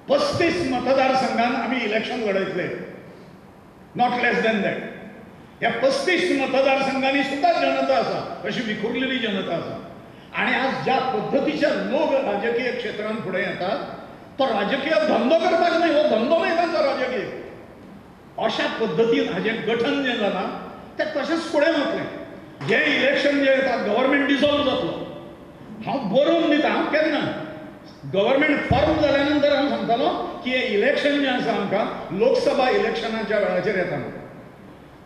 35 मतदारसंघात आम्ही इलेक्शन लढयतले, नॉट लेस दॅन दॅट. ह्या 35 मतदारसंघांनी सुद्धा जनता आसा, अशी विखुरलेली जनता आसा. आणि आज ज्या पद्धतीचे लोक राजकीय क्षेत्रांत फुडें येतात, तो राजकीय धंदो करपाक न्हय, हो धंदो न्हय तांचो राजकीय. अशा पद्धतीन हाजें गठन जें जालां तें तशेंच फुडें वतलें. हे इलेक्शन जें येता गव्हर्मेंट डिसॉल्व जातलो. हांव बरोवन दिता, हांव केन्ना गव्हर्मेंट फॉर्म जाल्या नंतर हांव सांगतालो की हे इलेक्शन जें आसा आमकां लोकसभा इलेक्शनाच्या वेळाचेर येता,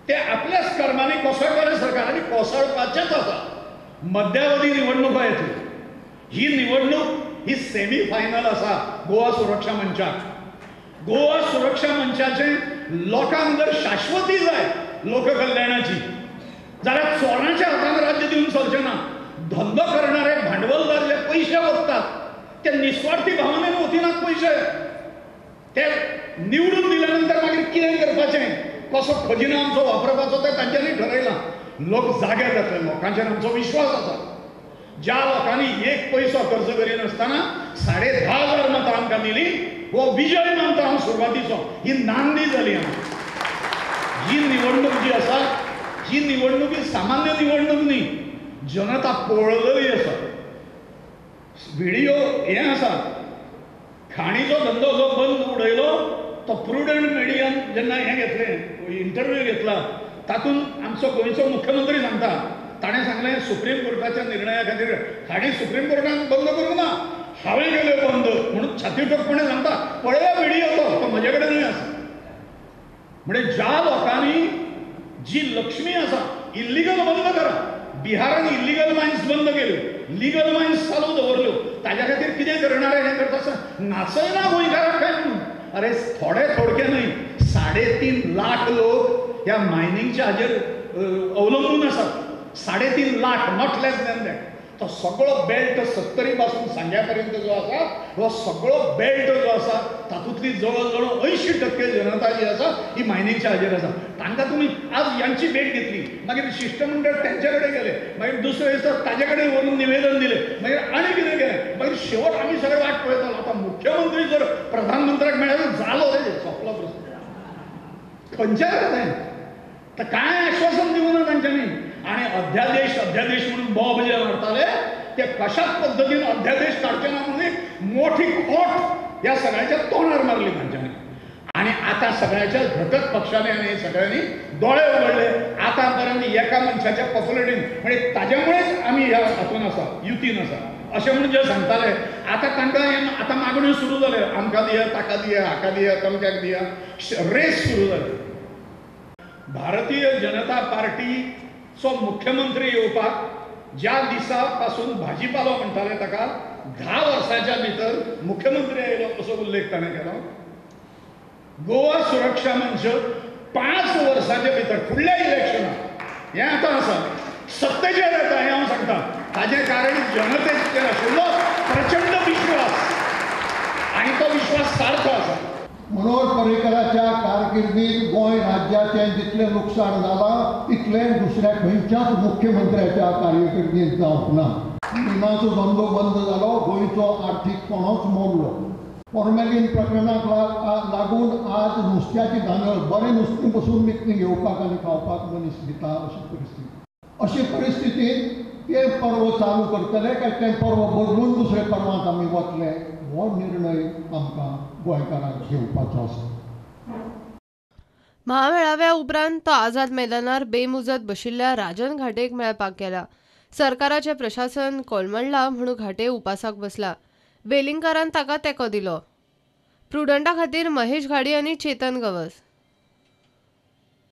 ते आपल्याच कर्मांनी कोसळटले सरकारांनी कोसळपाचेच आसा. मध्यावधी निवडणुका येतल्यो. ही निवडणूक ही सेमी फायनल आसा गोवा सुरक्षा मंचाक. गोवा सुरक्षा मंचाचे लोकांक जर शाश्वती जाय लोककल्याणाची, जाल्यार चोरांच्या हातांत राज्य दिवन चलचें ना. धंदो करणारे भांडवलदार जे पयशे वतात ते निस्वार्थी भावनेन वतिनात पयशे. ते निवडून दिल्या नंतर मागीर कितें करपाचें, कसो खजिनो आमचो वापरपाचो तें तांच्यांनी ठरयलां. लोक जागे जातले, लोकांचेर आमचो विश्वास आसा. ज्या लोकांनी एक पैसो खर्च करिनासतना 10,500 मतां आमकां दिली, हो विजय मानता हांव सुरवातीचो. ही नांदी जाली हांव. ही निवडणूक जी आसा, ही निवडणूक ही सामान्य निवडणूक न्ही, जनता पळयली आसा. व्हिडिओ हें आसा, खाणीचो धंदो जो बंद उडयलो तो प्रुडंट मिडियान जेन्ना हें घेतलें, इंटरव्यू घेतला, तातूंत आमचो गोंयचो मुख्यमंत्री सांगता, ताणें सांगलें सुप्रीम कोर्टाच्या निर्णया खातीर खाणी सुप्रीम कोर्टान बंद करूंक ना, हांवें केल्यो बंद म्हणून छाती ठोकपणे सांगता. पळया व्हिडिओ तो म्हजे कडेनूय आसा. म्हणजे ज्या लोकांनी जी लक्ष्मी आसा इल्लिगल बंद करा. बिहारान इल्लिगल मायन्स बंद केल्यो, लिगल मायन्स चालू दवरल्यो. ताज्या खातीर कितें करणारे हें करता आसा, नाचयना गोंयकाराक काय म्हणून. अरे थोडे थोडके न्हय, 3.5 लाख लोक ह्या मायनिंगच्या हाजेर अवलंबून आसात. 3.5 lakh, not less than that. तो सगळो बेल्ट 70 पासून सांग्या पर्यंत जो आसा, हो सगळो बेल्ट जो आसा तातूंतली जवळ जवळ 80% जनता जी आसा ही मायनिंगच्या हाजेर आसा. तांकां तुमी आज यांची भेट घेतली, मागीर शिष्टमंडळ तेंचे कडेन गेले, मागीर दुसरे दिसा ताजे कडेन व्हरून निवेदन दिलें, मागीर आनी कितें केलें, मागीर शेवट आमी सगळे वाट पळयतालो. आतां मुख्यमंत्री जर प्रधानमंत्र्याक मेळ्ळो जालो रे, सोंपलो प्रश्न. खंयच्या तें तर कांय आश्वासन दिवना तांच्यांनी. आणि अध्यादेश म्हणून बॉब जे मारताले ते कशाच पद्धतीने अध्यादेश काढचे ना म्हणून एक मोठी खोट या सगळ्याच्या तोंडार मारली तांच्यांनी. आणि आता सगळ्याच्या घटक पक्षाने आणि सगळ्यांनी डोळे उघडले. आतापर्यंत एका मनशाच्या पॉप्युलरिटीन म्हणजे ताज्यामुळेच आम्ही ह्या हातून आसा, युतीन आसा अशें म्हणून जे सांगताले. आता तांकां आतां मागण्यो सुरू जाल्यो, आमकां दिया, ताका दिया, हाका दिया, तमक्याक दिया, रेस सुरू जाली. भारतीय जनता पार्टीचो मुख्यमंत्री येवपाक ज्या दिसा पासून भाजीपालो म्हणटाले ताका 10 वर्सांच्या भितर मुख्यमंत्री आयलो असो उल्लेख ताणें केलो. गोवा सुरक्षा मंच 5 वर्सांच्या भितर फुडल्या इलेक्शनाक हें आतां आसा सत्तेचेर येता हें हांव सांगता. ताजें कारण जनतेचेर आशिल्लो प्रचंड विश्वास आनी तो विश्वास सारको आसा. मनोहर पर्रीकराच्या कारकिर्दीत गोंय राज्याचें जितलें लुकसाण जालां तितलें दुसऱ्या खंयच्याच मुख्यमंत्र्याच्या कारकिर्दीत जावंक ना. विमाचो धंदो बंद जालो, गोंयचो आर्थीक कोणोच मोडलो. फॉर्मेलीन प्रकरणाक लागून आज नुस्त्याची धांदळ, बरें नुस्तें पसून विकतें घेवपाक आनी खावपाक मनीस दिता अशी परिस्थिती. अशे परिस्थितींत तें पर्व चालू करतले काय तें पर्व बदलून दुसरे पर्वांत आमी वतले, हो निर्णय आमकां गोंयकारांक घेवपाचो आसा. महामेळाव्या उपरांत तो आझाद मैदानार बेमुजत बशिल्ल्या राजन घाटेक मेळपाक गेला. सरकाराचें प्रशासन कोलमडलां म्हणून घाटे उपासाक बसला. वेलिंगकारान ताका तेंको दिलो. प्रुडंटा खातीर महेश घाडी आनी चेतन गवस.